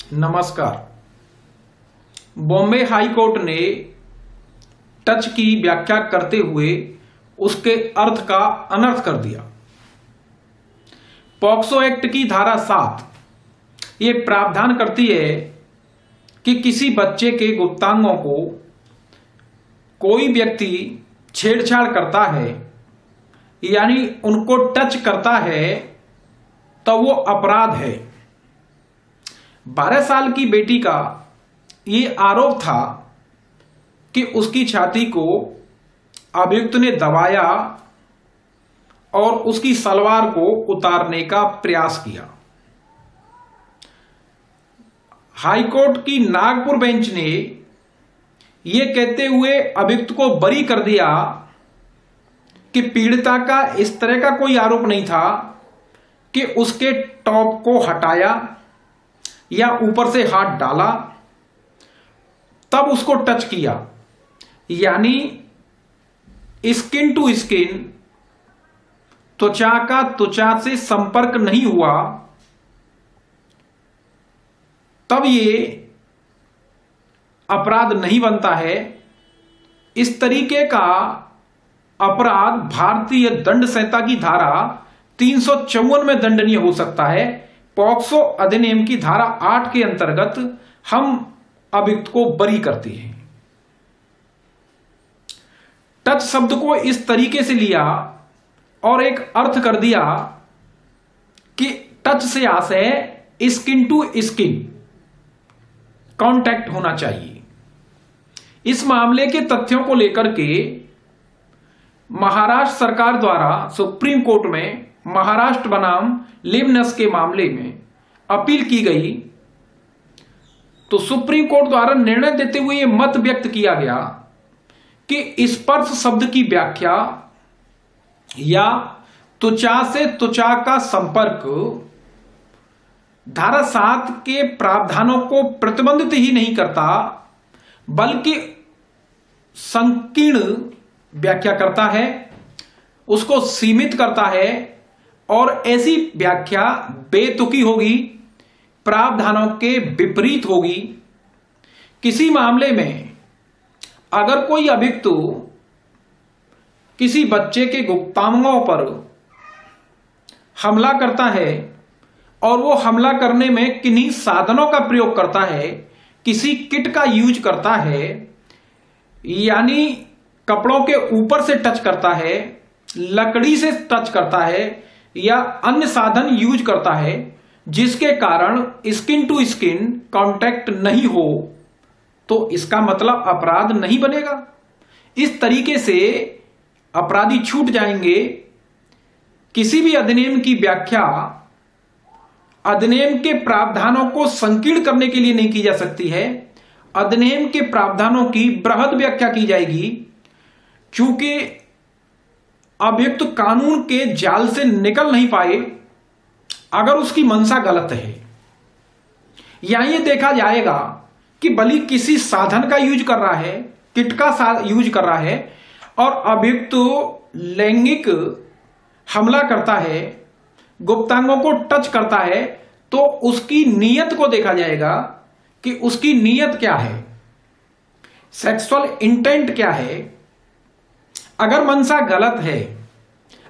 नमस्कार। Bombay high court ने touch की व्याख्या करते हुए उसके अर्थ का अनर्थ कर दिया। पॉक्सो एक्ट की धारा 7 ये प्रावधान करती है कि किसी बच्चे के गुप्तांगों को कोई व्यक्ति छेड़छाड़ करता है यानी उनको टच करता है तो वो अपराध है। 12 साल की बेटी का ये आरोप था कि उसकी छाती को अभियुक्त ने दबाया और उसकी सलवार को उतारने का प्रयास किया। हाईकोर्ट की नागपुर बेंच ने यह कहते हुए अभियुक्त को बरी कर दिया कि पीड़िता का इस तरह का कोई आरोप नहीं था कि उसके टॉप को हटाया या ऊपर से हाथ डाला तब उसको टच किया, यानी स्किन टू स्किन, त्वचा का त्वचा से संपर्क नहीं हुआ, तब ये अपराध नहीं बनता है। इस तरीके का अपराध भारतीय दंड संहिता की धारा 354 में दंडनीय हो सकता है। पॉक्सो अधिनियम की धारा 8 के अंतर्गत हम अभियुक्त को बरी करते हैं। टच शब्द को इस तरीके से लिया और एक अर्थ कर दिया कि टच से आशय स्किन टू स्किन कांटेक्ट होना चाहिए। इस मामले के तथ्यों को लेकर के महाराष्ट्र सरकार द्वारा सुप्रीम कोर्ट में महाराष्ट्र बनाम लिमनस के मामले में अपील की गई तो सुप्रीम कोर्ट द्वारा निर्णय देते हुए यह मत व्यक्त किया गया कि स्पर्श शब्द की व्याख्या या त्वचा से त्वचा का संपर्क धारा 7 के प्रावधानों को प्रतिबंधित ही नहीं करता बल्कि संकीर्ण व्याख्या करता है, उसको सीमित करता है और ऐसी व्याख्या बेतुकी होगी, प्रावधानों के विपरीत होगी। किसी मामले में अगर कोई अभियुक्त किसी बच्चे के गुप्तांगों पर हमला करता है और वो हमला करने में किन्हीं साधनों का प्रयोग करता है, किसी किट का यूज करता है, यानी कपड़ों के ऊपर से टच करता है, लकड़ी से टच करता है या अन्य साधन यूज करता है जिसके कारण स्किन टू स्किन कांटेक्ट नहीं हो, तो इसका मतलब अपराध नहीं बनेगा। इस तरीके से अपराधी छूट जाएंगे। किसी भी अधिनियम की व्याख्या अधिनियम के प्रावधानों को संकीर्ण करने के लिए नहीं की जा सकती है। अधिनियम के प्रावधानों की बृहद व्याख्या की जाएगी। चूंकि अभियुक्त कानून के जाल से निकल नहीं पाए अगर उसकी मंशा गलत है, यहां यह देखा जाएगा कि भली किसी साधन का यूज कर रहा है, किट का यूज कर रहा है और अभियुक्त लैंगिक हमला करता है, गुप्तांगों को टच करता है, तो उसकी नीयत को देखा जाएगा कि उसकी नीयत क्या है, सेक्सुअल इंटेंट क्या है। अगर मंशा गलत है,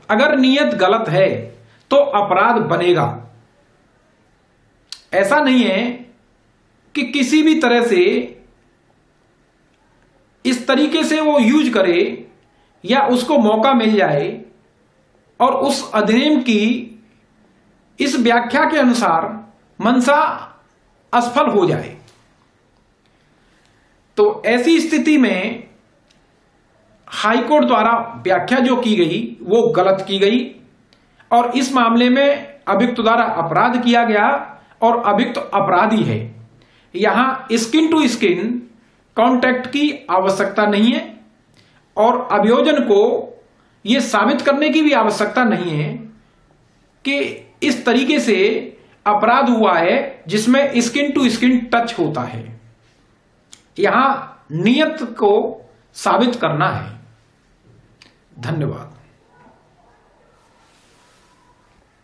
अगर नीयत गलत है तो अपराध बनेगा। ऐसा नहीं है कि किसी भी तरह से इस तरीके से वो यूज करे या उसको मौका मिल जाए और उस अधिनियम की इस व्याख्या के अनुसार मंशा असफल हो जाए। तो ऐसी स्थिति में हाईकोर्ट द्वारा व्याख्या जो की गई वो गलत की गई और इस मामले में अभियुक्त द्वारा अपराध किया गया और अभियुक्त अपराधी है। यहां स्किन टू स्किन कांटेक्ट की आवश्यकता नहीं है और अभियोजन को यह साबित करने की भी आवश्यकता नहीं है कि इस तरीके से अपराध हुआ है जिसमें स्किन टू स्किन टच होता है। यहां नियत को साबित करना है। धन्यवाद।